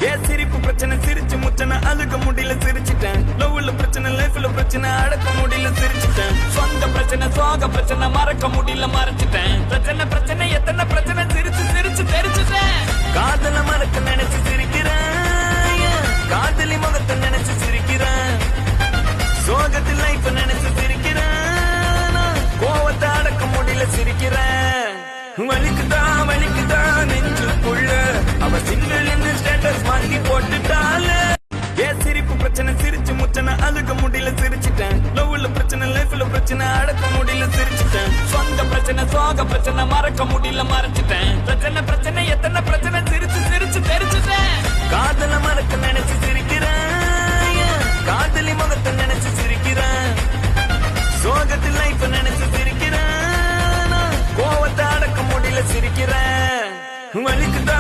ஏன் சிரிப்பு பிரச்சனை சிரிச்சு முச்சனை அழுக முடியல சிரிச்சிட்டேன். லவ்ல பிரச்சனை லைஃப்ல பிரச்சனை அடக்க முடியல சிரிச்சிட்டேன். சொந்த பிரச்சனை சோக பிரச்சனை மறக்க முடியல மறைச்சிட்டேன். பிரச்சனை பிரச்சனை எத்தனை பிரச்சனை சிரிச்சு சிரிச்சு தெரிச்சுட்டேன். காதல மறக்க நினைச்சு சிரிக்கிறேன். காதலி முகத்தை நினைச்சு சிரிக்கிறேன். சோகத்தில் லைஃப் நினைச்சு சிரிக்கிறேன். கோவத்தை அடக்க முடியல சிரிக்கிறேன். வலிக்குதா நெஞ்சுக்குள்ள அவ சிங்கிள் ஸ்டேட்டஸ் வாங்கி போட்டுட்டால. ஏன் சிரிப்பு பிரச்சனை சிரிச்சு முச்சனை அழுக முடியல சிரிச்சிட்டேன். லவ்ல பிரச்சனை லைஃப்ல பிரச்சனை அடக்க முடியல சிரிச்சிட்டேன். சொந்த பிரச்சனை சோக பிரச்சனை மறக்க முடியல மறைச்சிட்டேன். பிரச்சனை பிரச்சனை எத்தனை பிரச்சனை சிரிச்சு சிரிச்சு தெரிச்சுட்டேன். காதல மறக்க நினைச்சு சிரிக்கிறேன். காதலி முகத்தை நினைச்சு சிரிக்கிறேன். சோகத்தில் லைஃப் நினைச்சு சிரிக்கிறேன். கோவத்தை அடக்க முடியல சிரிக்கிறேன். வலிக்குதா